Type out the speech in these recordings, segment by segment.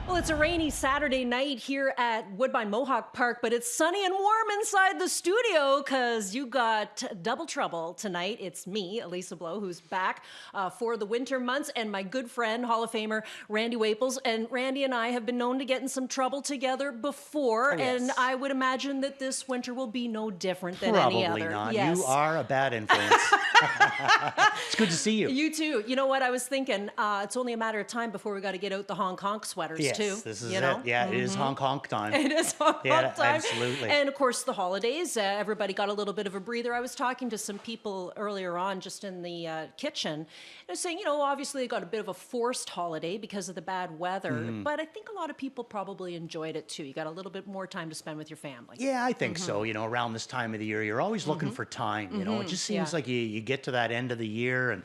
Well, it's a rainy Saturday night here at Woodbine Mohawk Park, but it's sunny and warm inside the studio because you got double trouble tonight. It's me, Elisa Blow, who's back for the winter months, and my good friend, Hall of Famer Randy Waples. And Randy and I have been known to get in some trouble together before, and I would imagine that this winter will be no different than any other. Probably not. Yes. You are a bad influence. It's good to see you. You too. You know what I was thinking? It's only a matter of time before we got to get out the Hong Kong sweaters Yes, too. this is you it. know? Yeah, it is Hong Kong time. It is Hong Kong Yeah, time. absolutely. And of course, the holidays. Everybody got a little bit of a breather. I was talking to some people earlier on, just in the kitchen, and saying, obviously they got a bit of a forced holiday because of the bad weather, but I think a lot of people probably enjoyed it too. You got a little bit more time to spend with your family. Yeah, I think so. Around this time of the year, you're always looking for time. It just seems like you get to that end of the year and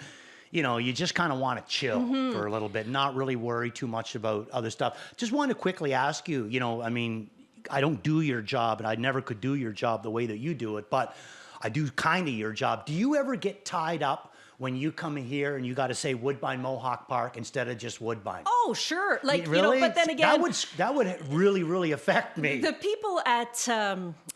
you just kind of want to chill for a little bit, not really worry too much about other stuff. Just wanted to quickly ask you, I don't do your job and I never could do your job the way that you do it, but I do kind of your job. Do you ever get tied up when you come in here and you got to say Woodbine Mohawk Park instead of just Woodbine? Oh, sure. Really? But then again, that would really, really affect me. the people at,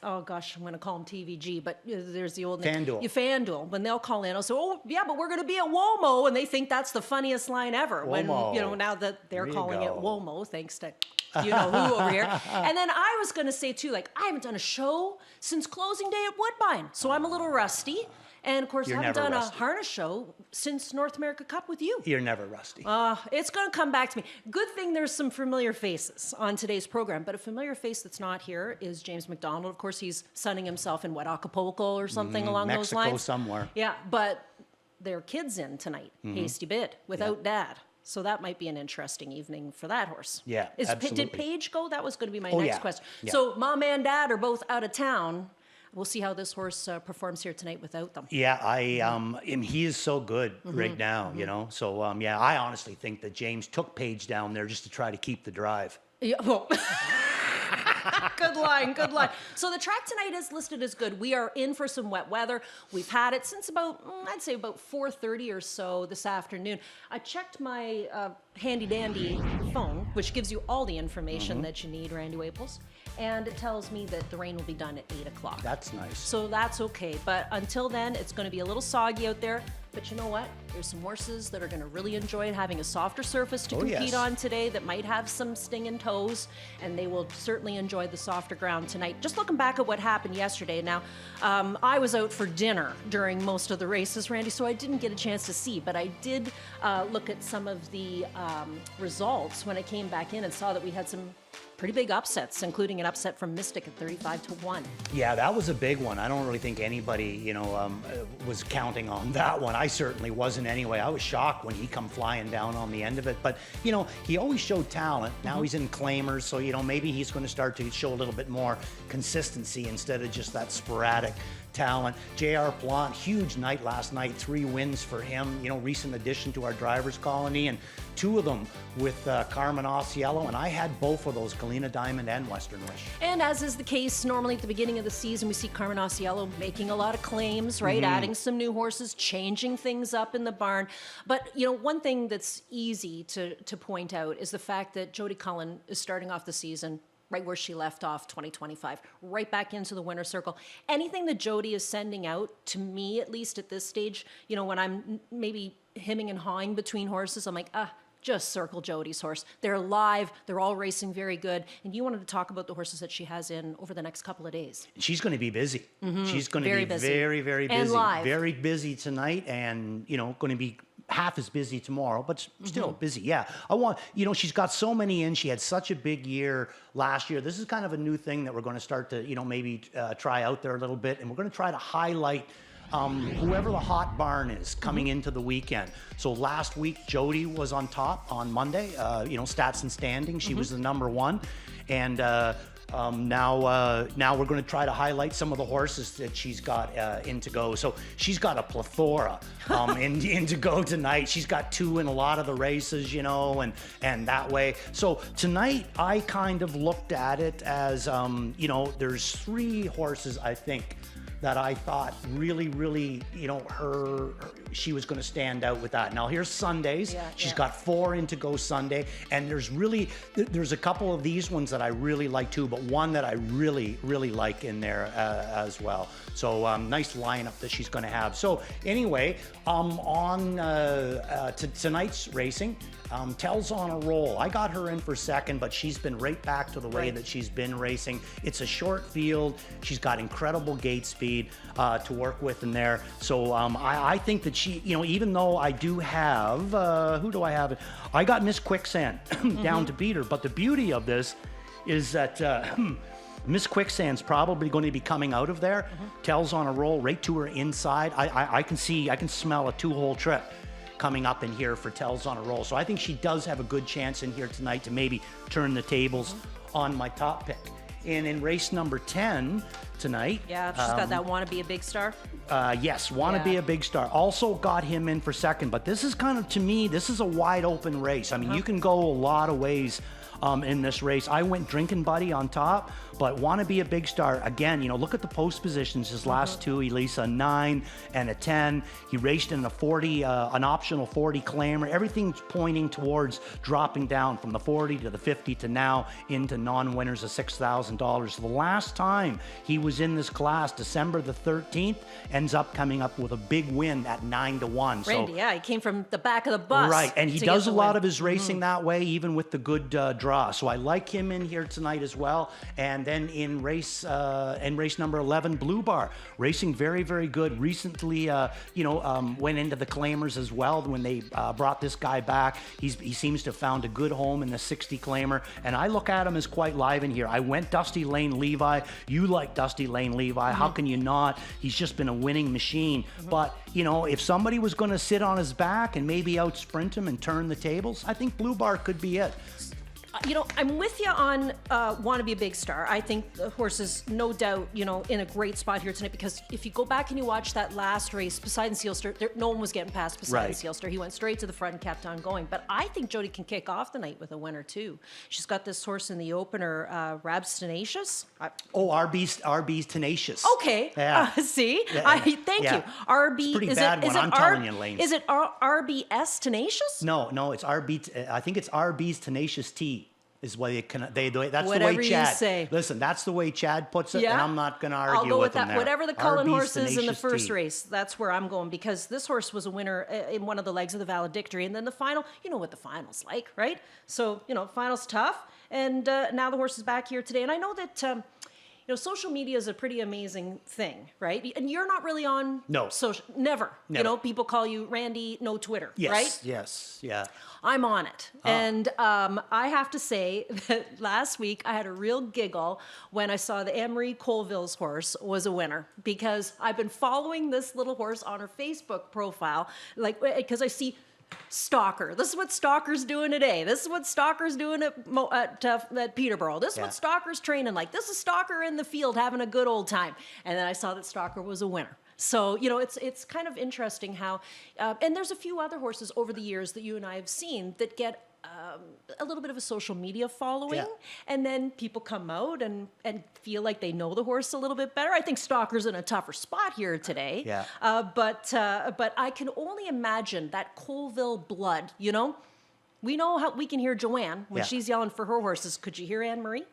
oh gosh, I'm going to call them TVG, but there's the old name. FanDuel. FanDuel. When they'll call in, I'll say, oh, yeah, but we're going to be at WOMO, and they think that's the funniest line ever. WOMO. When, now that they're There you calling it go. WOMO, thanks to you-know-who over here. And then I was going to say, too, I haven't done a show since closing day at Woodbine, so I'm a little rusty. And, of course, You're I haven't never done rusty. a harness show since North America Cup with you. You're never rusty. It's going to come back to me. Good thing there's some familiar faces on today's program, but a familiar face that's not here is James McDonald. Of course, he's sunning himself in, Acapulco or something along those Mexico lines. somewhere. Yeah, but their kid's in tonight, hasty bid, without dad. So that might be an interesting evening for that horse. Yeah, Did absolutely. Paige go? That was going to be my Oh, next yeah. question. Yeah. So mom and dad are both out of town. We'll see how this horse performs here tonight without them. Yeah, he is so good right now, So, I honestly think that James took Paige down there just to try to keep the drive. Yeah, well, good line. So the track tonight is listed as good. We are in for some wet weather. We've had it since about 4:30 or so this afternoon. I checked my handy dandy phone, which gives you all the information that you need, Randy Waples, and it tells me that the rain will be done at 8 o'clock. That's nice. So that's okay. But until then, it's going to be a little soggy out there. But you know what? There's some horses that are going to really enjoy having a softer surface to compete yes. on today that might have some stinging toes, and they will certainly enjoy the softer ground tonight. Just looking back at what happened yesterday. Now, I was out for dinner during most of the races, Randy, so I didn't get a chance to see, but I did look at some of the results when I came back in and saw that we had some pretty big upsets, including an upset from Mystic at 35-1. Yeah, that was a big one. I don't really think anybody, was counting on that one. I certainly wasn't anyway. I was shocked when he come flying down on the end of it. But, he always showed talent. Now he's in claimers, so, maybe he's going to start to show a little bit more consistency instead of just that sporadic talent. J.R. Plant, huge night last night, 3 wins for him, recent addition to our drivers colony, and 2 of them with Carmen Osceola, and I had both of those, Galena Diamond and Western Wish. And as is the case normally at the beginning of the season, we see Carmen Osceola making a lot of claims, right? Adding some new horses, changing things up in the barn. But, one thing that's easy to point out is the fact that Jody Cullen is starting off the season right where she left off 2025, right back into the winner's circle. Anything that Jody is sending out, to me at least at this stage, when I'm maybe hemming and hawing between horses, I'm like, just circle Jody's horse. They're live. They're all racing very good. And you wanted to talk about the horses that she has in over the next couple of days. She's going to be busy. She's going to Very be busy. very, very busy. And live. Very busy tonight and, going to be half as busy tomorrow, but still busy. Yeah. She's got so many in. She had such a big year last year. This is kind of a new thing that we're going to start to, maybe try out there a little bit. And we're going to try to highlight whoever the hot barn is coming into the weekend. So last week, Jody was on top on Monday, stats and standings. She was the number 1. And now we're going to try to highlight some of the horses that she's got in to go. So she's got a plethora in to go tonight. She's got 2 in a lot of the races, and that way. So tonight I kind of looked at it as, there's 3 horses I think that I thought really, her she was going to stand out with that. Now here's Sundays. Yeah, She's yeah. got 4 in to go Sunday, and there's a couple of these ones that I really like too, but one that I really like in there as well. So nice lineup that she's going to have. So anyway, on tonight's racing, Tell's on a roll. I got her in for second, but she's been right back to the way that she's been racing. It's a short field. She's got incredible gate speed to work with in there. So I think that she, even though I do have, who do I have? I got Miss Quicksand down to beat her. But the beauty of this is that Miss Quicksand's probably going to be coming out of there. Tell's on a roll right to her inside. I can smell a 2-hole trip coming up in here for Tell's on a roll. So I think she does have a good chance in here tonight to maybe turn the tables on my top pick. And in race number 10 tonight. Yeah, she's got that Wanna Be a Big Star. Yes, Wanna Be a Big Star. Also got him in for second, but this is kind of, to me, this is a wide open race. I mean, you can go a lot of ways in this race. I went Drinking Buddy on top, but Wanna Be a Big Star, again, look at the post positions. His last two, Elisa, a 9 and a 10. He raced in a 40, an optional 40 claimer. Everything's pointing towards dropping down from the 40 to the 50 to now into non-winners of $6,000. The last time he was in this class, December the 13th, ends up coming up with a big win at 9-1. Randy, So, yeah, he came from the back of the bus. right, and he to does get a the lot win. of his racing that way, even with the good draw. So I like him in here tonight as well. And then in race number 11, Blue Bar, racing very, very good. Recently, went into the claimers as well when they brought this guy back. He seems to have found a good home in the 60 claimer, and I look at him as quite live in here. I went Dusty Lane Levi. You like Dusty Lane Levi. How can you not? He's just been a winning machine. But, if somebody was going to sit on his back and maybe out sprint him and turn the tables, I think Blue Bar could be it. I'm with you on Want to Be a Big Star. I think the horse is no doubt, in a great spot here tonight, because if you go back and you watch that last race, Poseidon Sealster, no one was getting past Poseidon Right. Sealster. He went straight to the front and kept on going. But I think Jody can kick off the night with a winner too. She's got this horse in the opener, Rabs Tenacious. RB's Tenacious. Okay. Yeah. See? Yeah. Thank Yeah. you. RB. It's a pretty is bad it, one, is I'm it telling you, Lane. Is it RBS Tenacious? No, it's RB. I think it's RB's Tenacious T. Is what that's Whatever the way you Chad. say. Listen, that's the way Chad puts it, and I'm not going to argue I'll go with him that. there. Whatever the Cullen RB's horse is in the Tenacious first T. race, that's where I'm going, because this horse was a winner in one of the legs of the valedictory, and then the final. You know what the final's like, right? So final's tough, and now the horse is back here today, and I know that. Social media is a pretty amazing thing, right? And you're not really on social. Never. People call you Randy, no Twitter, Yes, right? yes, yeah. I'm on it. And I have to say that last week I had a real giggle when I saw that Anne-Marie Colville's horse was a winner, because I've been following this little horse on her Facebook profile, because I see Stalker. This is what Stalker's doing today. This is what Stalker's doing at Peterborough. This is what Stalker's training like. This is Stalker in the field having a good old time. And then I saw that Stalker was a winner. So, it's kind of interesting how, and there's a few other horses over the years that you and I have seen that get a little bit of a social media following, and then people come out and feel like they know the horse a little bit better. I think Stalker's in a tougher spot here today. Yeah. But I can only imagine that Colville blood, We know how we can hear Joanne when she's yelling for her horses. Could you hear Anne-Marie?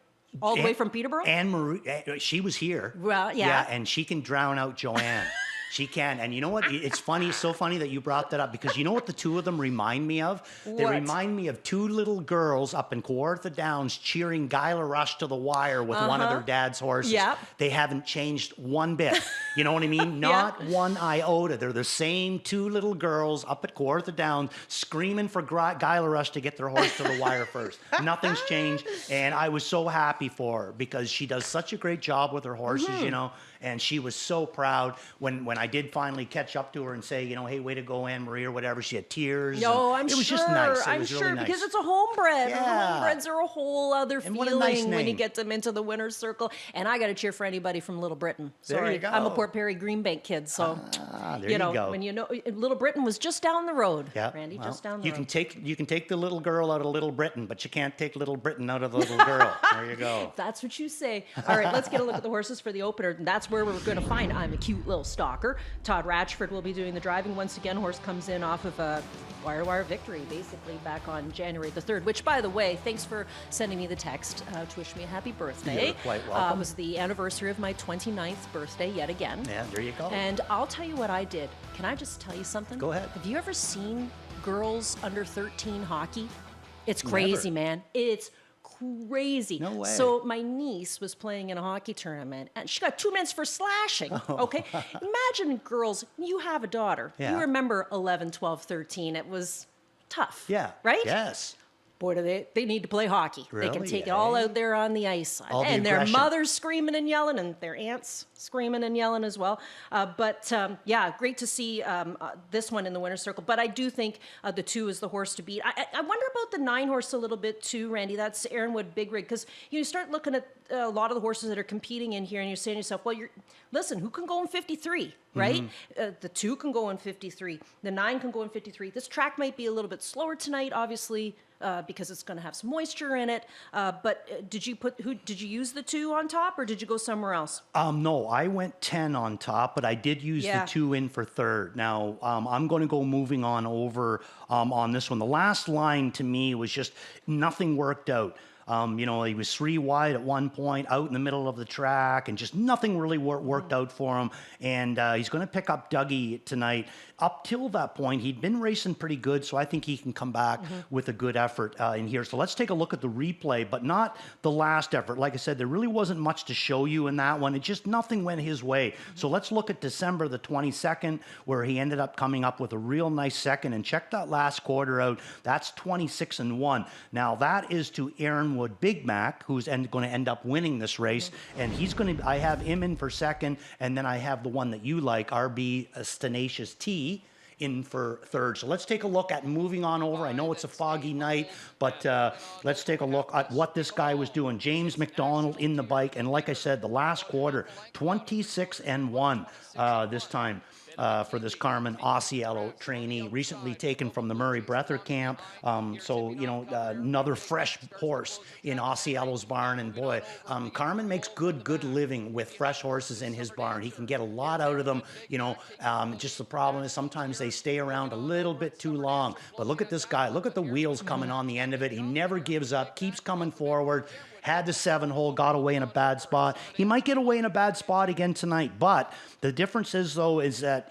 All the way from Peterborough? Anne-Marie, she was here. Well, yeah. Yeah, and she can drown out Joanne. She can. And you know what? It's funny. It's so funny that you brought that up, because you know what the two of them remind me of? They What? remind me of two little girls up in Kawartha Downs cheering Guyla Rush to the wire with one of their dad's horses. Yep. They haven't changed one bit. You know what I mean? Not one iota. They're the same two little girls up at Kawartha Downs screaming for Guyla Rush to get their horse to the wire first. Nothing's changed. And I was so happy for her, because she does such a great job with her horses, and she was so proud when I did finally catch up to her and say, hey, way to go, Anne-Marie, or whatever. She had tears. No, It was just nice. It was really nice. Because it's a homebred. Yeah. Homebreds are a whole other And feeling what a nice when you name. get them into the winner's circle. And I got to cheer for anybody from Little Britain. There Sorry, you go. I'm a Port Perry Greenbank kid, so there you go. when Little Britain was just down the road. Yeah, Randy, well, just down the you road. can take the little girl out of Little Britain, but you can't take Little Britain out of the little girl. There you go. That's what you say. All right, let's get a look at the horses for the opener. And that's where we're going to find I'm a Cute Little Stalker. Todd Ratchford will be doing the driving. Once again, horse comes in off of a wire victory, basically, back on January the 3rd, which, by the way, thanks for sending me the text to wish me a happy birthday. You're quite welcome. It was the anniversary of my 29th birthday yet again. Yeah, there you go. And I'll tell you what I did. Can I just tell you something? Go ahead. Have you ever seen girls under 13 hockey? It's crazy, man. It's crazy. No way. So my niece was playing in a hockey tournament and she got 2 minutes for slashing. Okay. Imagine girls, you have a daughter. Yeah. You remember 11, 12, 13. It was tough. Yeah. Right? Yes. Boy, do they need to play hockey. They can Really? take it all out there on the ice. All the And their aggression. mother's screaming and yelling, and their aunts screaming and yelling as well. Yeah, great to see this one in the winner's circle. But I do think the 2 is the horse to beat. I wonder about the 9 horse a little bit too, Randy. That's Aaronwood Big Rig. Because you start looking at a lot of the horses that are competing in here, and you're saying to yourself, well, listen, who can go in 53, right? The 2 can go in 53. The 9 can go in 53. This track might be a little bit slower tonight, obviously, because it's going to have some moisture in it. But did you use the 2 on top, or did you go somewhere else? No, I went 10 on top, but I did use the 2 in for third. Now, I'm going to go moving on over on this one. The last line to me was just nothing worked out. He was 3 wide at one point, out in the middle of the track, and just nothing really worked out for him. And he's going to pick up Dougie tonight. Up till that point, he'd been racing pretty good, so I think he can come back with a good effort in here. So let's take a look at the replay, but not the last effort. Like I said, there really wasn't much to show you in that one. It just nothing went his way. So let's look at December the 22nd, where he ended up coming up with a real nice second. And check that last quarter out. That's 26-1. Now that is to Aaronwood Big Mac, who's going to end up winning this race. And I have him in for second, and then I have the one that you like, RB Tenacious T, in for third. So let's take a look at moving on over. I know it's a foggy night, but let's take a look at what this guy was doing. James McDonald in the bike, and like I said, the last quarter, 26-1 this time. For this Carmen Osceola trainee, recently taken from the Murray Breather camp. Another fresh horse in Osceola's barn. And boy, Carmen makes good living with fresh horses in his barn. He can get a lot out of them. Just the problem is sometimes they stay around a little bit too long. But look at this guy. Look at the wheels coming on the end of it. He never gives up, keeps coming forward. Had the 7-hole, got away in a bad spot. He might get away in a bad spot again tonight, but the difference is, though, is that,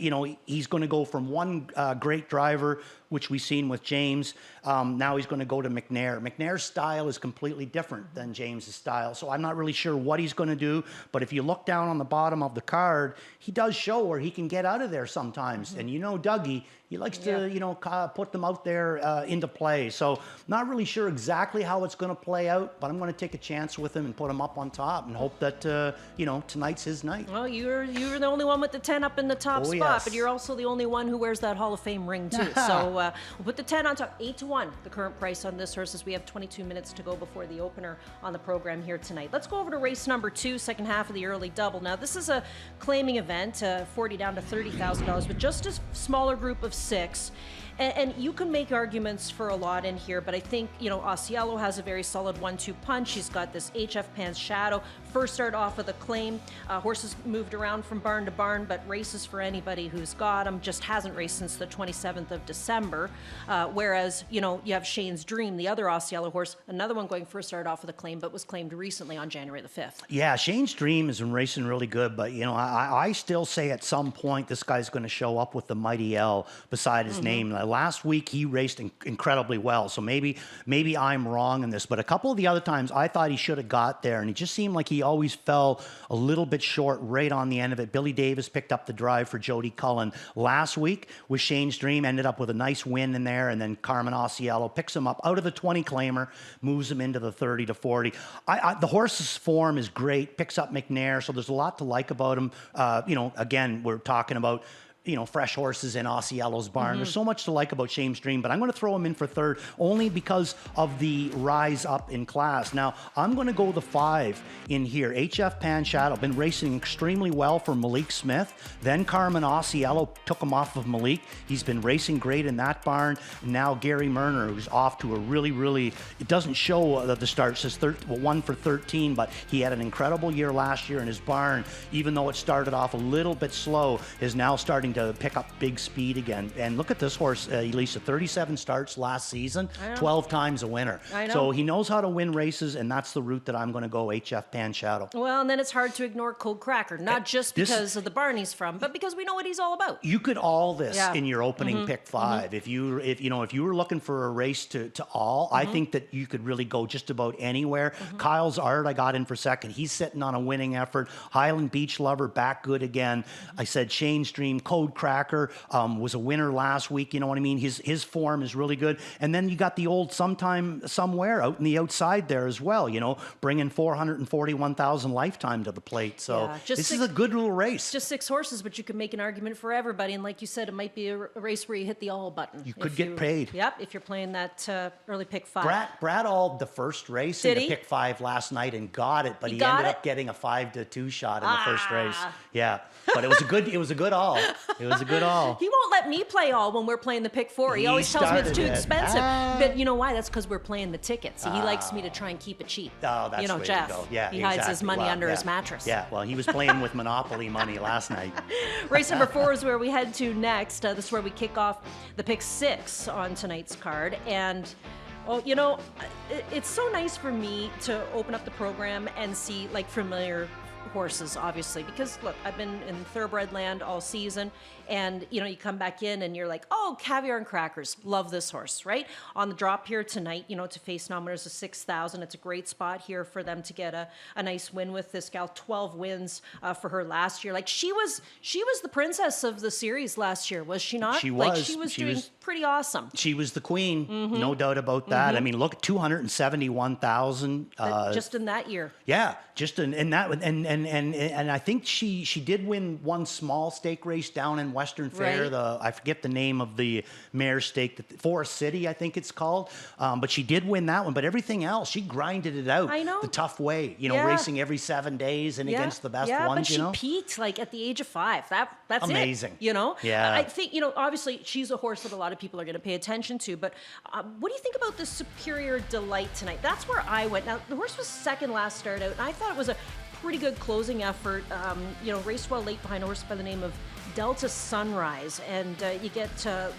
he's going to go from one great driver, which we've seen with James. Now he's going to go to McNair. McNair's style is completely different than James's style, so I'm not really sure what he's going to do, but if you look down on the bottom of the card, he does show where he can get out of there sometimes. And Dougie, he likes to, put them out there into play. So not really sure exactly how it's going to play out, but I'm going to take a chance with him and put him up on top and hope that, tonight's his night. Well, you're the only one with the 10 up in the top spot, yes. but you're also the only one who wears that Hall of Fame ring, too. So we'll put the 10 on top. 8-1, the current price on this horse, as we have 22 minutes to go before the opener on the program here tonight. Let's go over to race number 2, second half of the early double. Now, this is a claiming event, 40 down to $30,000, but just a smaller group of 6. And you can make arguments for a lot in here, but I think, Osceola has a very solid 1-2 punch. He's got this HF Pan's Shadow. First start off of the claim. Horses moved around from barn to barn, but races for anybody who's got him. Just hasn't raced since the 27th of December. Whereas, you have Shane's Dream, the other Osceola horse, another one going first start off of the claim, but was claimed recently on January the 5th. Yeah, Shane's Dream has been racing really good, but, I still say at some point this guy's going to show up with the Mighty L beside his name. Last week he raced incredibly well, so maybe I'm wrong in this, but a couple of the other times I thought he should have got there, and he just seemed like he always fell a little bit short right on the end of it. Billy Davis picked up the drive for Jody Cullen last week with Shane's Dream, ended up with a nice win in there, and then Carmen Osceola picks him up out of the 20 claimer, moves him into the 30 to 40. The horse's form is great, picks up McNair, so there's a lot to like about him. Again, we're talking about fresh horses in Osceola's barn. There's so much to like about Shames Dream, but I'm going to throw him in for third only because of the rise up in class. Now, I'm going to go the 5 in here. HF Pan Shadow, been racing extremely well for Malik Smith. Then Carmen Osceola took him off of Malik. He's been racing great in that barn. Now Gary Murner, who's off to a really, it doesn't show the start, says 1 for 13, but he had an incredible year last year in his barn. Even though it started off a little bit slow, is now starting to pick up big speed again. And look at this horse, Elisa, 37 starts last season, 12 times a winner. I know. So he knows how to win races, and that's the route that I'm going to go, HF Pan Shadow. Well, and then it's hard to ignore Cold Cracker, not just because of the barn he's from, but because we know what he's all about. You could all this in your opening pick 5. If you were looking for a race to all, I think that you could really go just about anywhere. Kyle's Art, I got in for second. He's sitting on a winning effort. Highland Beach Lover, back good again. I said Shane's Dream, Code Cracker was a winner last week. You know what I mean? His form is really good. And then you got the old Sometime Somewhere out in the outside there as well, bringing 441,000 lifetime to the plate. So this is a good little race. Just 6 horses, but you can make an argument for everybody. And like you said, it might be a race where you hit the all button. You could get paid. Yep, if you're playing that early pick 5. Brad alled the first race in the pick 5 last night and got it, but he ended up getting a 5-2 shot in the first race. Yeah, but it was a good all. It was a good all. He won't let me play all when we're playing the pick 4. He always tells me it's too expensive. But you know why? That's because we're playing the tickets. He likes me to try and keep it cheap. Oh, that's the way Jeff. to go. Yeah, he hides his money under his mattress. Yeah, well, he was playing with Monopoly money last night. Race number 4 is where we head to next. This is where we kick off the pick 6 on tonight's card. And it's so nice for me to open up the program and see familiar horses, obviously, because look, I've been in thoroughbred land all season, and you come back in and you're like, oh, Caviar and Crackers, love this horse, right? On the drop here tonight, to face non-winners of 6,000, it's a great spot here for them to get a nice win with this gal. 12 wins for her last year. She was the princess of the series last year, was she not? She was. She was doing pretty awesome. She was the queen, no doubt about that. I mean, look, 271,000 just in that year. Yeah, just in that, and I think she did win one small stake race down in Western Fair. Right. I forget the name of the mare stake, Forest City, I think it's called. But she did win that one. But everything else, she grinded it out. I know. The tough way, racing every 7 days and against the best ones. But she peaked at the age of 5. That's amazing. Yeah. I think obviously she's a horse that a lot of people are going to pay attention to. But what do you think about the Superior Delight tonight? That's where I went. Now the horse was second last start out, and I thought it was a pretty good closing effort. Raced well late behind a horse by the name of Delta Sunrise, and you get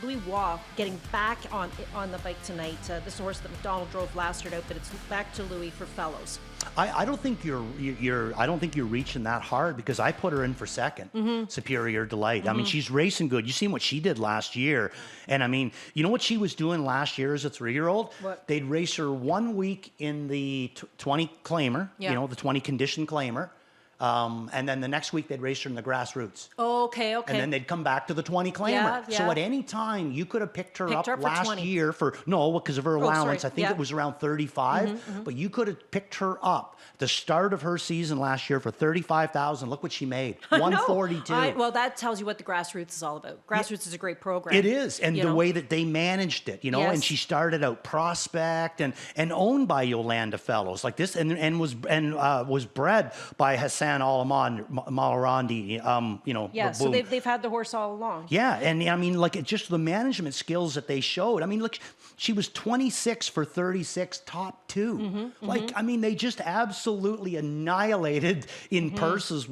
Louis Waugh getting back on the bike tonight. This horse that McDonald drove last start out, but it's back to Louis for Fellows. I don't think you're reaching that hard, because I put her in for second. Superior Delight. I mean, she's racing good. You seen what she did last year, and I mean, you know what she was doing last year as a 3-year-old? What? They'd race her 1 week in the 20 claimer, the 20 condition claimer. And then the next week they'd race her in the grassroots. Oh, okay. And then they'd come back to the 20 claimer. Yeah. So at any time you could have picked her up for last 20. year because of her allowance. Sorry. I think it was around 35. But you could have picked her up the start of her season last year for 35,000. Look what she made. 142. Well, that tells you what the grassroots is all about. Grassroots is a great program. It is, and the way that they managed it, Yes. and she started out prospect and owned by Yolanda Fellows like this, and was bred by Hassan Malarandi. Yeah, so they've had the horse all along. Yeah, and I mean, just the management skills that they showed. I mean, look, she was 26 for 36, top 2. I mean, they just absolutely annihilated in purses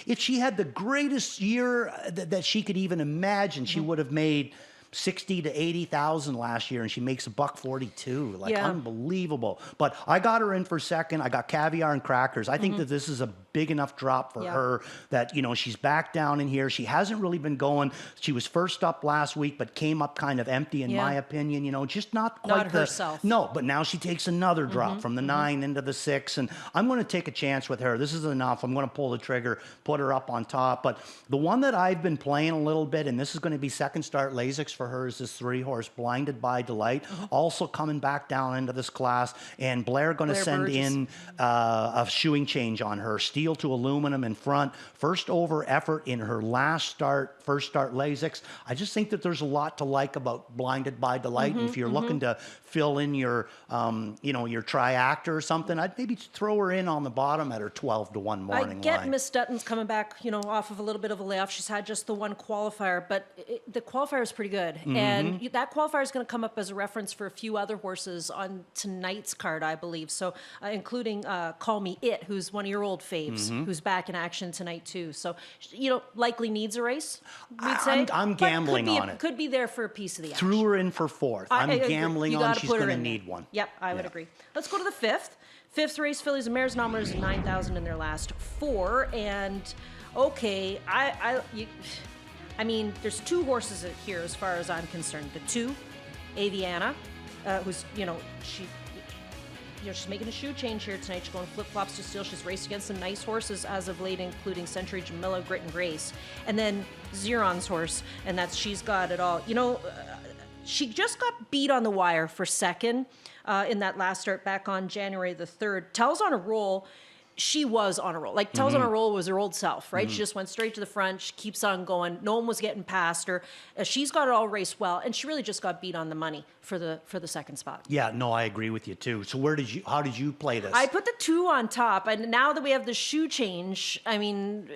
if she had the greatest year that she could even imagine, she would have made 60 to 80,000 last year, and she makes $142. Unbelievable. But I got her in for second. I got Caviar and Crackers. I think that this is a big enough drop for her that, she's back down in here. She hasn't really been going. She was first up last week, but came up kind of empty in my opinion, just not quite herself. No, but now she takes another drop from the 9 into the 6, and I'm going to take a chance with her. This is enough. I'm going to pull the trigger, put her up on top. But the one that I've been playing a little bit, and this is going to be second start Lasix for her is this 3-horse Blinded by Delight, also coming back down into this class. And Blair going to Blair send Burgess. in a shoeing change on her. Steel to aluminum in front. First over effort in her first start Lasix. I just think that there's a lot to like about Blinded by Delight. And if you're looking to fill in your, your triactor or something, I'd maybe throw her in on the bottom at her 12-1 morning I get line. Miss Dutton's coming back, off of a little bit of a layoff. She's had just the one qualifier, but the qualifier is pretty good. And that qualifier is going to come up as a reference for a few other horses on tonight's card, I believe. So including Call Me It, who's one of your old faves, who's back in action tonight too. So, likely needs a race, we'd say. I'm but gambling could be on it. Could be there for a piece of the action. Threw her in for 4th. I I'm agree. gambling You on gotta she's put her going to in there. need one. Yep, I would agree. Let's go to the 5th. 5th race, fillies and mares, nominators at 9,000 in their last 4. And okay, I mean, there's 2 horses here as far as I'm concerned. The 2, Aviana, who's, she's making a shoe change here tonight. She's going flip-flops to steel. She's raced against some nice horses as of late, including Century Jamila, Grit and Grace. And then Zeron's horse, and that's She's Got It All. She just got beat on the wire for second in that last start back on January the 3rd. Tells on a roll. She was on a roll. Like, Tells on a roll was her old self, right? She just went straight to the front. She keeps on going. No one was getting past her. She's Got It All raced well, and she really just got beat on the money for the second spot. Yeah, no, I agree with you too. So how did you play this? I put the 2 on top, and now that we have the shoe change, I mean,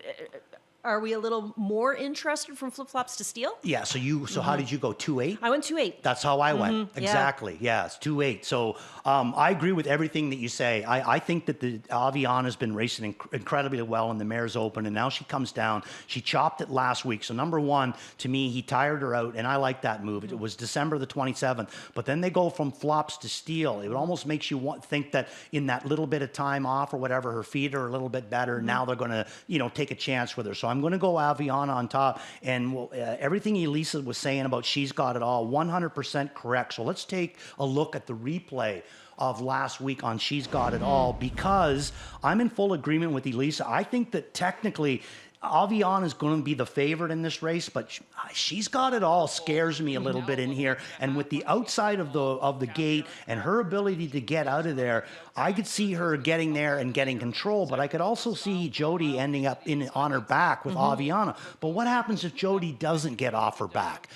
are we a little more interested from flip-flops to steel? Yeah, so how did you go? 2-8? I went 2-8. That's how I went. yeah. Exactly. Yeah, it's 2-8. So I agree with everything that you say. I think that the Aviana's been racing incredibly well in the Mares Open, and now she comes down. She chopped it last week. So number 1, to me, he tired her out, and I like that move. It was December the 27th. But then they go from flops to steel. It almost makes you think that in that little bit of time off or whatever, her feet are a little bit better. Now they're going to, take a chance with her. So I'm going to go Aviana on top. And everything Elisa was saying about She's Got It All, 100% correct. So let's take a look at the replay of last week on She's Got It All, because I'm in full agreement with Elisa. I think that technically Aviana is going to be the favorite in this race, but She's Got It All scares me a little bit in here. And with the outside of the gate and her ability to get out of there, I could see her getting there and getting control, but I could also see Jody ending up on her back with Aviana. But what happens if Jody doesn't get off her back?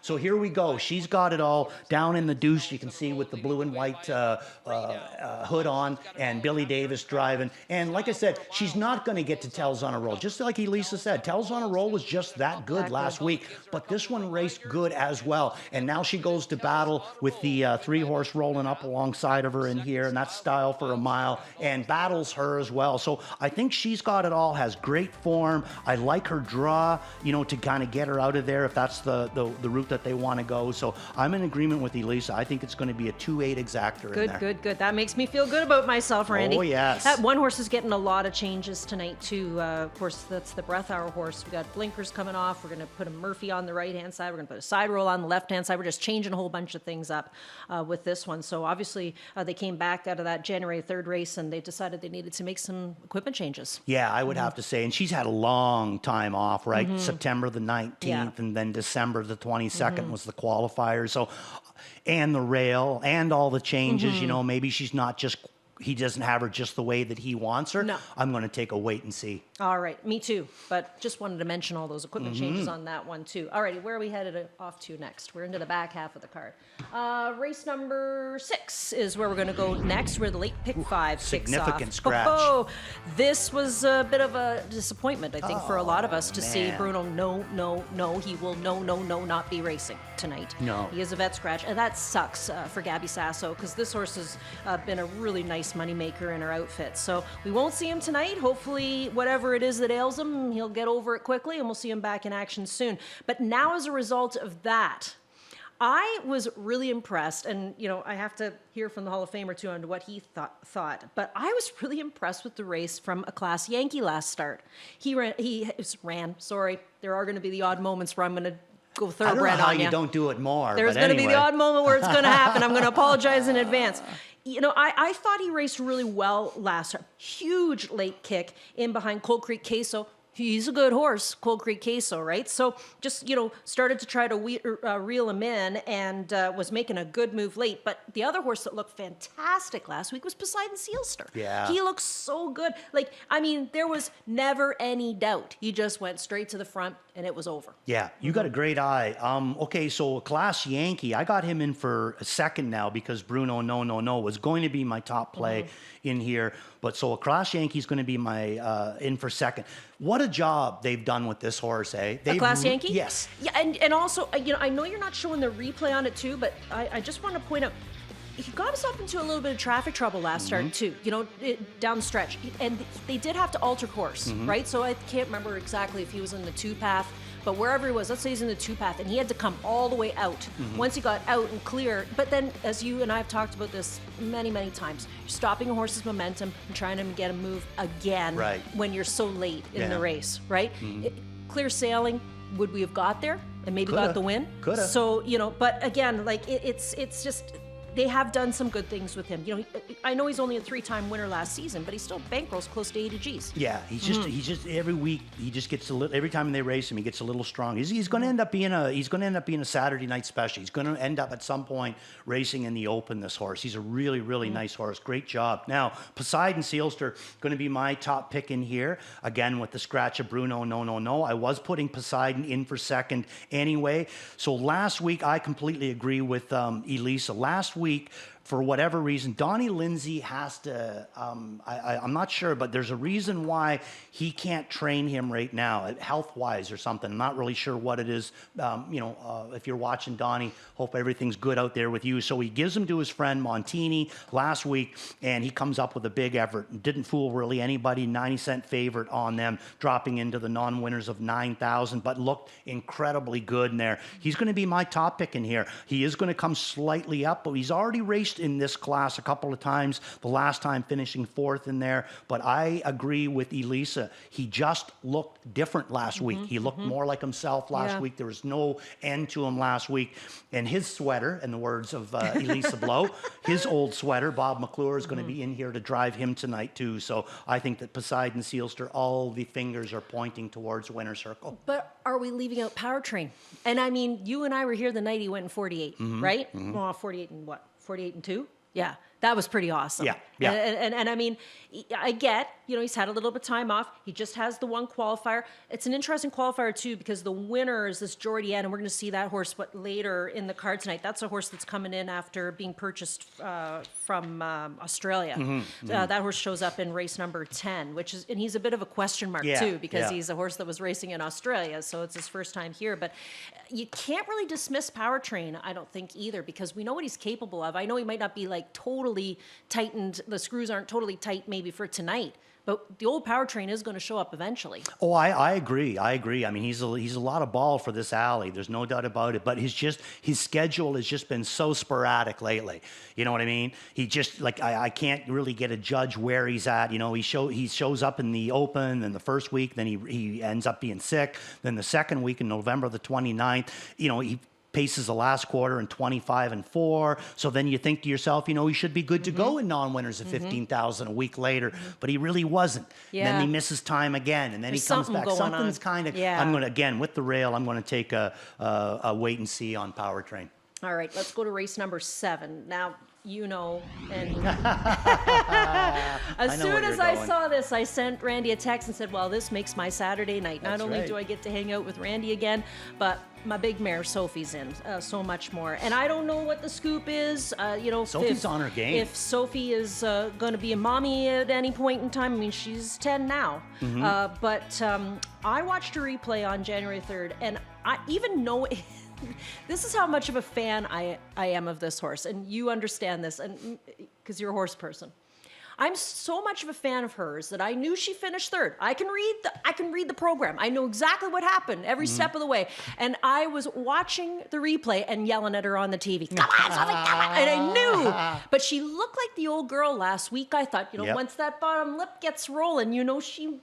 So here we go. She's Got It All down in the deuce. You can see with the blue and white hood on, and Billy Davis driving. And like I said, she's not going to get to Tells on a Roll. Just like Elisa said, Tells on a Roll was just that good last week, but this one raced good as well. And now she goes to battle with the 3-horse rolling up alongside of her in here, and that's Style for a Mile, and battles her as well. So I think She's Got It All has great form. I like her draw, to kind of get her out of there if that's the route that they want to go. So I'm in agreement with Elisa. I think it's going to be a 2-8 exactor in there. Good. That makes me feel good about myself, Randy. Oh, yes. That one horse is getting a lot of changes tonight, too. Of course, that's the Breath Hour horse. We got blinkers coming off. We're going to put a Murphy on the right-hand side. We're going to put a side roll on the left-hand side. We're just changing a whole bunch of things up with this one. So obviously, they came back out of that January 3rd race, and they decided they needed to make some equipment changes. Yeah, I would have to say. And she's had a long time off, right? September the 19th, and then December the 22nd was the qualifier. So, and the rail and all the changes, maybe she's not just, he doesn't have her just the way that he wants her. No. I'm going to take a wait and see. All right, me too. But just wanted to mention all those equipment changes on that one too. All righty, where are we headed off to next? We're into the back half of the card. Race number 6 is where we're going to go next, where the late pick 5 kicks significant off. scratch. Oh, this was a bit of a disappointment, I think, for a lot of us to see man. Bruno. No, he will not be racing tonight. No. He is a vet scratch, and that sucks for Gabby Sasso, because this horse has been a really nice moneymaker in her outfit. So we won't see him tonight. Hopefully, whatever it is that ails him, he'll get over it quickly, and we'll see him back in action soon. But now, as a result of that, I was really impressed, and I have to hear from the Hall of Famer too on what he thought. But I was really impressed with the race from a Class Yankee last start. He ran. Sorry, there are going to be the odd moments where I'm going to go thoroughbred on you. I don't know how you don't do it more. There's going to be the odd moment where it's going to happen. I'm going to apologize in advance. I thought he raced really well last time. Huge late kick in behind Cold Creek Queso. He's a good horse, Cold Creek Queso, right? So just, started to try to reel him in and was making a good move late. But the other horse that looked fantastic last week was Poseidon Sealster. Yeah. He looked so good. There was never any doubt. He just went straight to the front and it was over. Yeah, you got a great eye. Okay, so Class Yankee, I got him in for a second now because Bruno No was going to be my top play in here. But so a Class Yankee's going to be my in for second. What a job they've done with this horse, eh? A Class Yankee? Yes. Yeah, and also, I know you're not showing the replay on it too, but I just want to point out, he got himself into a little bit of traffic trouble last start too, down the stretch. And they did have to alter course, right? So I can't remember exactly if he was in the 2-path, but wherever he was, let's say he's in the 2-path, and he had to come all the way out. Once he got out and clear, but then as you and I have talked about this many, many times, you're stopping a horse's momentum and trying to get him move again when you're so late in the race, right? Clear sailing, would we have got there and maybe got the win? Coulda. So, but again, it's just, they have done some good things with him. I know he's only a 3-time winner last season, but he still bankrolls close to 80 Gs. Yeah, he's just every week he just gets a little. Every time they race him, he gets a little strong. He's going to end up being a Saturday night special. He's going to end up at some point racing in the Open. This horse, he's a really really nice horse. Great job. Now Poseidon Sealster going to be my top pick in here again with the scratch of Bruno No. I was putting Poseidon in for second anyway. So last week I completely agree with Elisa. Last week, for whatever reason, Donnie Lindsay has to, I'm not sure, but there's a reason why he can't train him right now, health-wise or something. I'm not really sure what it is. If you're watching Donnie, hope everything's good out there with you. So he gives him to his friend Montini last week, and he comes up with a big effort. Didn't fool really anybody, 90-cent favorite on them, dropping into the non-winners of 9,000, but looked incredibly good in there. He's going to be my top pick in here. He is going to come slightly up, but he's already raced in this class a couple of times, the last time finishing 4th in there. But I agree with Elisa. He just looked different last week. He looked more like himself last week. There was no end to him last week. And his sweater, in the words of Elisa Blow, his old sweater, Bob McClure, is going to be in here to drive him tonight too. So I think that Poseidon Sealster, all the fingers are pointing towards winner's circle. But are we leaving out Powertrain? And I mean, you and I were here the night he went in 48, right? Well, 48 and what? 48 and 2? Yeah, that was pretty awesome. Yeah. And I mean, I get, he's had a little bit of time off. He just has the one qualifier. It's an interesting qualifier, too, because the winner is this Jordienne, and we're going to see that horse later in the card tonight. That's a horse that's coming in after being purchased from Australia. That horse shows up in race number 10, and he's a bit of a question mark, too, because he's a horse that was racing in Australia, so it's his first time here. But you can't really dismiss Powertrain, I don't think, either, because we know what he's capable of. I know he might not be, totally tightened. The screws aren't totally tight maybe for tonight, but the old Powertrain is going to show up eventually. Oh, I agree. I mean, he's a lot of ball for this alley. There's no doubt about it. But his schedule has just been so sporadic lately. You know what I mean? He just I can't really get a judge where he's at. He shows up in the Open, and the first week, then he ends up being sick. Then the second week in November the 29th, he paces the last quarter in 25-4. So then you think to yourself, he should be good to go in non-winners of 15,000 a week later, but he really wasn't. Yeah. And then he misses time again, and then There's he comes something back. going Something's on. kind of. Yeah. I'm gonna again with the rail. I'm gonna take a wait and see on Powertrain. All right, let's go to race number 7. Now, and as soon as I saw this, I sent Randy a text and said, well, this makes my Saturday night. Not only do I get to hang out with Randy again, but my big mare Sophie's in, so much more. And I don't know what the scoop is. Sophie's on her game. If Sophie is going to be a mommy at any point in time, I mean, she's 10 now. But I watched a replay on January 3rd, and I even know this is how much of a fan I am of this horse, and you understand this, and because you're a horse person. I'm so much of a fan of hers that I knew she finished 3rd. I can read the program. I know exactly what happened every step of the way. And I was watching the replay and yelling at her on the TV. Come on, Sophie, come on. And I knew. But she looked like the old girl last week. I thought, once that bottom lip gets rolling, she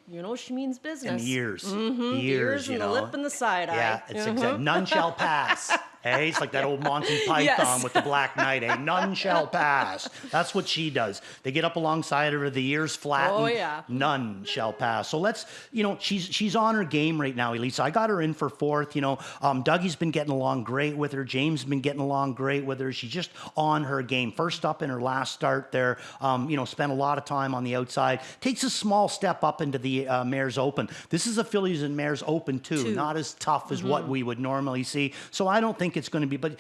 means business. And the ears. The ears and the lip and the side eye. Yeah, it's exactly. None shall pass. Hey, it's like that old Monty Python Yes. with the Black Knight. Hey, none shall pass. That's what she does. They get up alongside her, the ears flatten. Oh, yeah. None shall pass. So let's, she's on her game right now, Elisa. I got her in for fourth. Dougie's been getting along great with her. James has been getting along great with her. She's just on her game. First up in her last start there. Spent a lot of time on the outside. Takes a small step up into the Mares Open. This is a Fillies and Mares Open too. Not as tough as what we would normally see. So I don't think it's going to be, but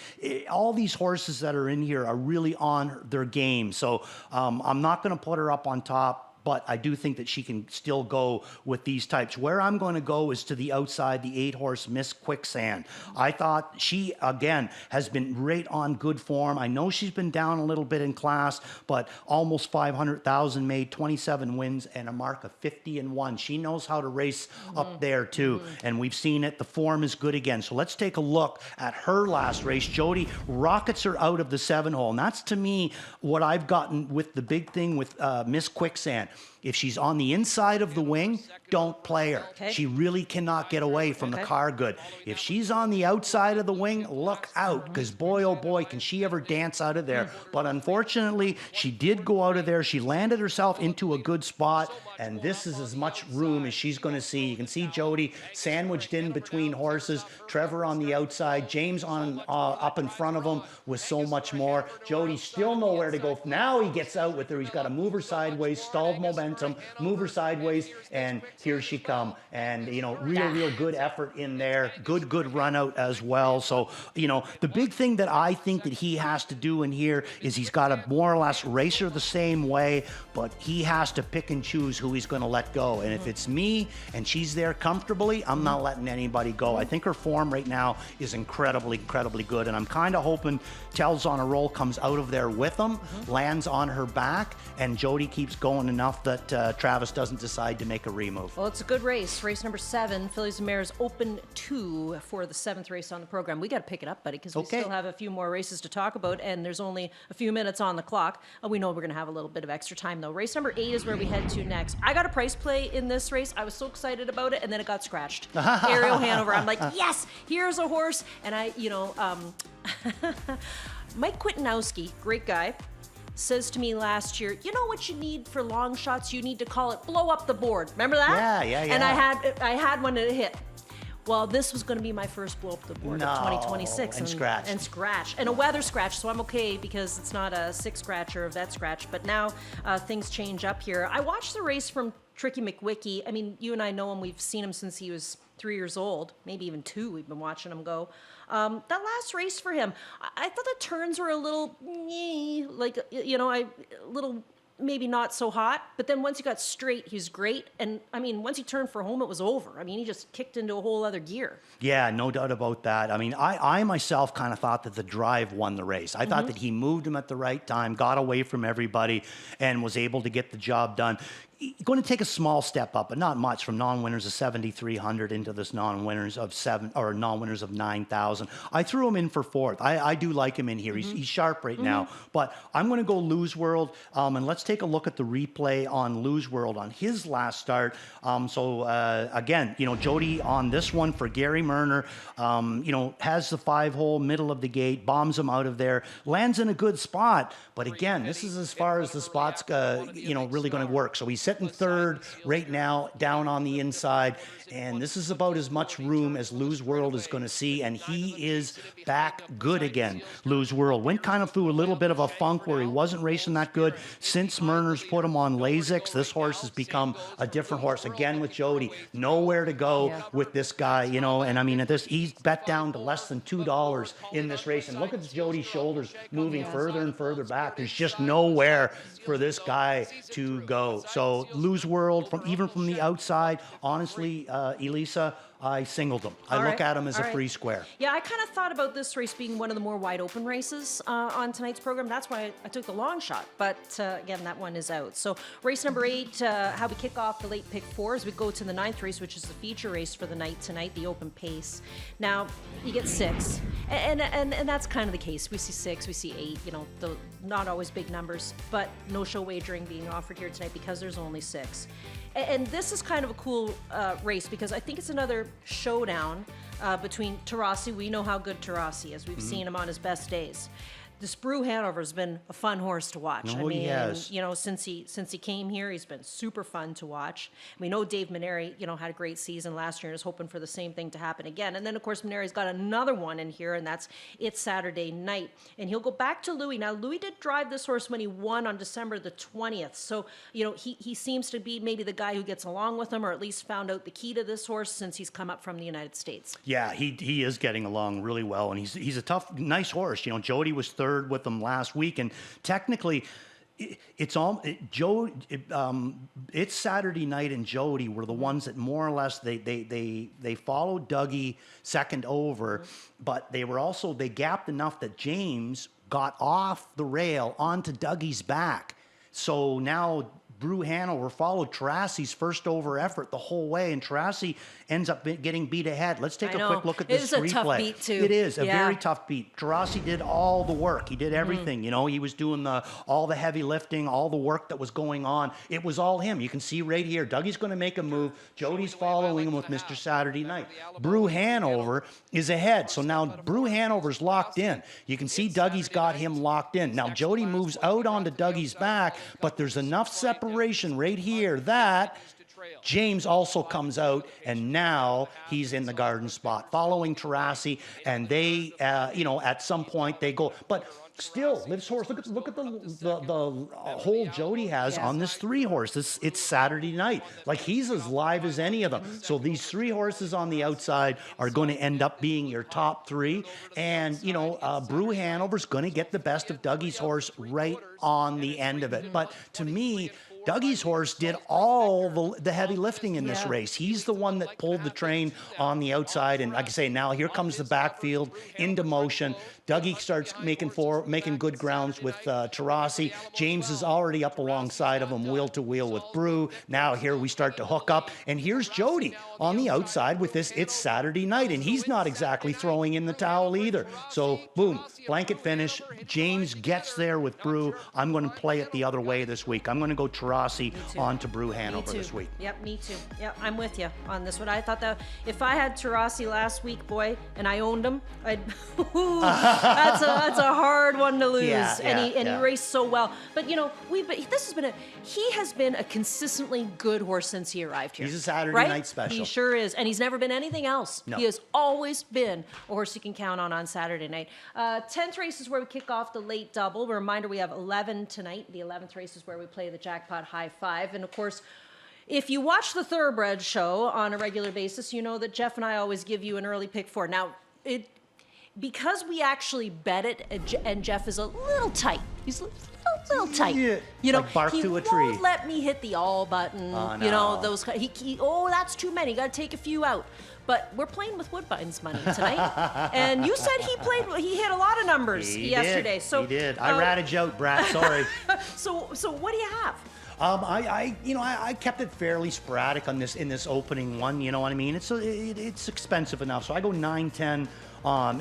all these horses that are in here are really on their game. So I'm not going to put her up on top, but I do think that she can still go with these types. Where I'm going to go is to the outside, the 8-horse Miss Quicksand. I thought she, again, has been right on good form. I know she's been down a little bit in class, but almost 500,000 made, 27 wins, and a mark of 50-1. She knows how to race up there, too. And we've seen it. The form is good again. So let's take a look at her last race. Jody rockets her out of the 7-hole. And that's, to me, what I've gotten with the big thing with Miss Quicksand. If she's on the inside of the wing, don't play her. Okay. She really cannot get away from the car good. If she's on the outside of the wing, look out, because boy, oh boy, can she ever dance out of there. But unfortunately, she did go out of there. She landed herself into a good spot, and this is as much room as she's going to see. You can see Jody sandwiched in between horses, Trevor on the outside, James on up in front of him with so much more. Jody still nowhere to go. Now he gets out with her. He's got to move her sideways, stalled momentum, move her sideways, and here she come. And, real good effort in there. Good run out as well. So, the big thing that I think that he has to do in here is he's got to more or less race her the same way, but he has to pick and choose who he's going to let go. And if it's me and she's there comfortably, I'm not letting anybody go. I think her form right now is incredibly good. And I'm kind of hoping Tells on a Roll comes out of there with him, lands on her back, and Jody keeps going enough that Travis doesn't decide to make a remove. Well, it's a good race. Race number 7, Fillies and Mares Open 2 for the 7th race on the program. We got to pick it up, buddy, because we still have a few more races to talk about, and there's only a few minutes on the clock. We know we're going to have a little bit of extra time, though. Race number 8 is where we head to next. I got a price play in this race. I was so excited about it, and then it got scratched. Ariel Hanover. I'm like, yes, here's a horse. And Mike Kwiatkowski, great guy, says to me last year, you know what you need for long shots? You need to call it blow up the board. Remember that? Yeah. And I had one and it hit. Well, this was going to be my first blow up the board of 2026. And scratch. And scratch. And a weather scratch, so I'm okay because it's not a sick scratch or a vet scratch. But now things change up here. I watched the race from Tricky McWicky. I mean, you and I know him. We've seen him since he was 3 years old, maybe even 2. We've been watching him go. That last race for him, I thought the turns were a little, little maybe not so hot. But then once he got straight, he was great. And I mean, once he turned for home, it was over. I mean, he just kicked into a whole other gear. Yeah, no doubt about that. I mean, I myself kind of thought that the drive won the race. I thought that he moved him at the right time, got away from everybody, and was able to get the job done. Going to take a small step up, but not much, from non-winners of 7,300 into this non-winners of 9,000. I threw him in for fourth. I do like him in here. He's sharp right now, but I'm going to go Lose World, and let's take a look at the replay on Lose World on his last start. Again, Jody on this one for Gary Murner, has the 5-hole middle of the gate, bombs him out of there, lands in a good spot, but again, this is as far as the spot's really going to work. So he's sitting third right now, down on the inside, and this is about as much room as Lose World is going to see, and he is back good again. Lose World went kind of through a little bit of a funk where he wasn't racing that good. Since Murner's put him on Lasix, this horse has become a different horse. Again with Jody, nowhere to go with this guy, and I mean, he's bet down to less than $2 in this race, and look at Jody's shoulders moving further and further back. There's just nowhere for this guy to go. So Lose World, even from the outside, honestly, Elisa, I singled him. I look at him as a free square. Yeah, I kind of thought about this race being one of the more wide open races on tonight's program. That's why I took the long shot. But again, that one is out. So race number 8, how we kick off the late pick 4 as we go to the 9th race, which is the feature race for the night tonight, the open pace. Now, you get 6. And that's kind of the case. We see 6, we see 8, not always big numbers, but no show wagering being offered here tonight because there's only 6. And this is kind of a cool race because I think it's another showdown between Tarasi. We know how good Tarasi is. We've seen him on his best days. This Brew Hanover's been a fun horse to watch. No, he has. You know, since he came here, he's been super fun to watch. We know Dave Maneri, you know, had a great season last year and is hoping for the same thing to happen again. And then, of course, Maneri's got another one in here, and that's It's Saturday Night. And he'll go back to Louis. Now, Louis did drive this horse when he won on December the 20th. So, you know, he seems to be maybe the guy who gets along with him, or at least found out the key to this horse since he's come up from the United States. Yeah, he is getting along really well, and he's a tough, nice horse. You know, Jody was third with them last week, and technically, It's Saturday Night and Jody were the ones that more or less they followed Dougie second over, but they gapped enough that James got off the rail onto Dougie's back. So now Brew Hanover followed Tarasi's first over effort the whole way, and Tarasi ends up getting beat ahead. Let's take a quick look at this replay. It is a tough beat, too. It is a very tough beat. Tarasi did all the work. He did everything. You know, he was doing all the heavy lifting, all the work that was going on. It was all him. You can see right here, Dougie's going to make a move. Jody's following him with Mr. Saturday Night. Brew Hanover is ahead. So now Brew Hanover's locked in. You can see Dougie's got him locked in. Now Jody moves out onto Dougie's back, but there's enough separation right here that James also comes out, and now he's in the garden spot following Tarasi, and they, you know, at some point they go, but still, this horse, look at the hole Jody has on this three horse. It's Saturday Night. Like, he's as live as any of them. So these three horses on the outside are going to end up being your top three. And, you know, Brew Hanover's going to get the best of Dougie's horse right on the end of it. But to me, Dougie's horse did all the heavy lifting in this race. He's the one that pulled the train on the outside. And like I say, now here comes the backfield into motion. Dougie starts making good grounds with Tarasi. James is already up alongside of him, wheel to wheel with Brew. Now here we start to hook up. And here's Jody on the outside with this It's Saturday Night. And he's not exactly throwing in the towel either. So, boom, blanket finish. James gets there with Brew. I'm going to play it the other way this week. I'm going to go Tarasi on to Brew Hanover this week. Yep, me too. Yep, I'm with you on this one. I thought that if I had Tarasi last week, boy, and I owned him, I'd... that's a hard one to lose. He raced so well. But you know, he has been a consistently good horse since he arrived here. He's a Saturday night special. He sure is, and he's never been anything else. No. He has always been a horse you can count on Saturday night. 10th race is where we kick off the late double. A reminder: we have 11 tonight. The 11th race is where we play the jackpot high five, and of course, if you watch the Thoroughbred show on a regular basis, you know that Jeff and I always give you an early pick four. Now, because we actually bet it, and Jeff is a little tight. He's a little tight. Yeah, you know, like bark to a tree. He won't let me hit the all button. Oh, no. You know, those. That's too many. Got to take a few out. But we're playing with Woodbine's money tonight. And you said he hit a lot of numbers yesterday. So he did. I ratted you out, Brad. Sorry. So what do you have? I kept it fairly sporadic in this opening one. You know what I mean? It's expensive enough. So I go 9-10.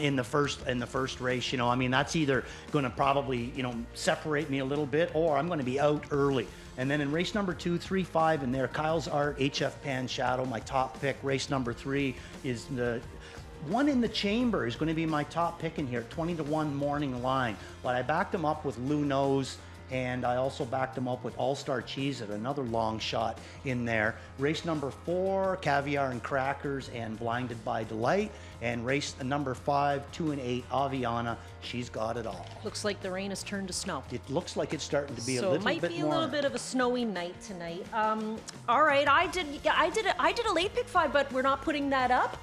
In the first race, you know, I mean, that's either going to probably, you know, separate me a little bit, or I'm going to be out early. And then in race number 2, 3, 5, and there, Kyle's Art, HF Pan Shadow, my top pick. Race number 3 is the one in the chamber is going to be my top pick in here, 20-1 morning line. But I backed him up with Lou Nose. And I also backed him up with All-Star Cheese at another long shot in there. Race number 4, Caviar and Crackers and Blinded by Delight. And race number 5, 2 and 8, Aviana. She's got it all. Looks like the rain has turned to snow. It looks like it's starting to be a little bit more. So it might be a little bit of a snowy night tonight. All right, I did a late pick 5, but we're not putting that up.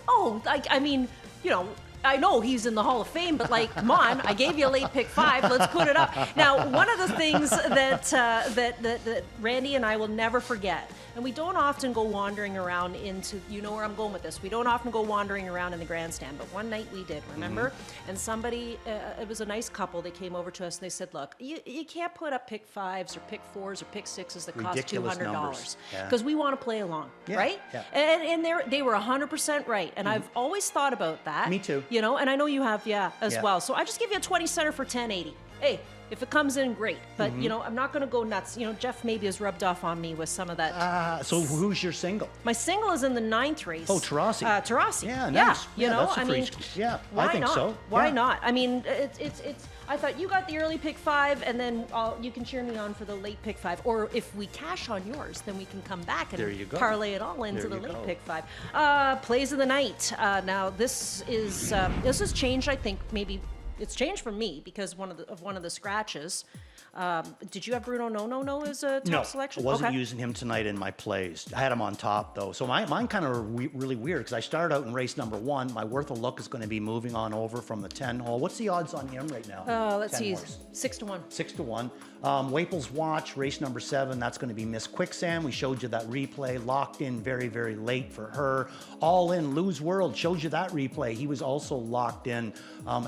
Oh, I mean, you know. I know he's in the Hall of Fame, but like, come on, I gave you a late pick 5. Let's put it up. Now, one of the things that Randy and I will never forget, and we don't often go wandering around you know where I'm going with this. We don't often go wandering around in the grandstand, but one night we did, remember? Mm-hmm. And somebody, it was a nice couple, they came over to us and they said, look, you can't put up pick 5s or pick 4s or pick 6s that cost $200 because we want to play along, right? Yeah. And they were 100% right. And I've always thought about that. Me too. You know, and I know you have, as well. So I just give you a 20 center for 1080. hey, if it comes in, great. But, I'm not going to go nuts. Jeff maybe has rubbed off on me with some of that. So who's your single? My single is in the 9th race. Oh, Tarasi. Tarasi. Yeah, nice. Yeah, that's a I free mean, yeah, why I think not? so. Why Yeah. not? I mean, it's. I thought you got the early pick 5, and then you can cheer me on for the late pick 5. Or if we cash on yours, then we can come back There you and go. parlay it all into There the you late go. pick 5. Plays of the night. Now this has changed. I think maybe it's changed for me because one of the scratches. Did you have Bruno No as a top selection? I wasn't Okay. using him tonight in my plays. I had him on top, though. So mine kind of really weird because I started out in race number 1. My worth of look is going to be moving on over from the 10 hole. What's the odds on him right now? Let's 10 see, horse. 6-1. 6-1. Waples Watch, race number 7. That's going to be Miss Quicksand. We showed you that replay. Locked in very, very late for her. All in Lose World. Showed you that replay. He was also locked in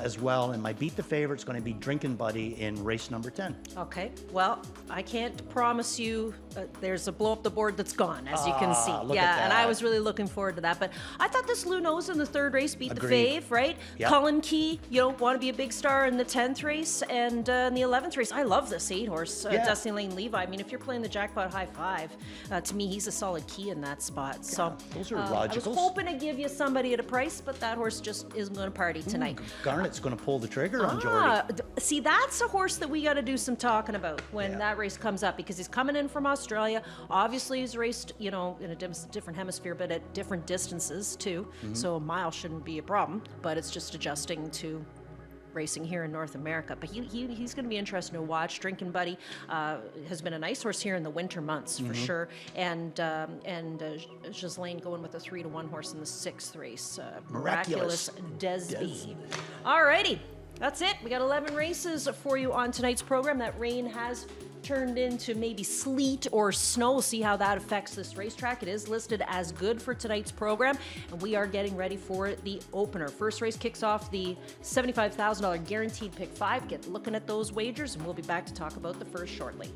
as well. And my beat the favorite is going to be Drinking Buddy in race number 10. Okay. Well, I can't promise you. There's a blow up the board that's gone, as you can see. Look Yeah, at and I that. was really looking forward to that. But I thought this Lou Nose in the 3rd race beat Agreed. the fave, right? Yep. Cullen Key, want to be a big star in the 10th race and in the 11th race. I love this 8-horse, Yeah. Dustin Lane Levi. I mean, if you're playing the jackpot high 5, to me, he's a solid key in that spot. So those are I was logicals. hoping to give you somebody at a price, but that horse just isn't going to party tonight. Garnett's going to pull the trigger on Jordy. See, that's a horse that we got to do some talking about when that race comes up because he's coming in from Australia. Obviously, he's raced, in a different hemisphere, but at different distances too. So a mile shouldn't be a problem, but it's just adjusting to racing here in North America. But he's going to be interesting to watch. Drinking Buddy has been a nice horse here in the winter months for sure. And Ghislaine going with a 3-1 horse in the 6th race. Miraculous Desby. All righty. That's it. We got 11 races for you on tonight's program. That rain has turned into maybe sleet or snow. We'll see how that affects this racetrack. It is listed as good for tonight's program, and we are getting ready for the opener. First race kicks off the $75,000 guaranteed pick 5. Get looking at those wagers, and we'll be back to talk about the first shortly.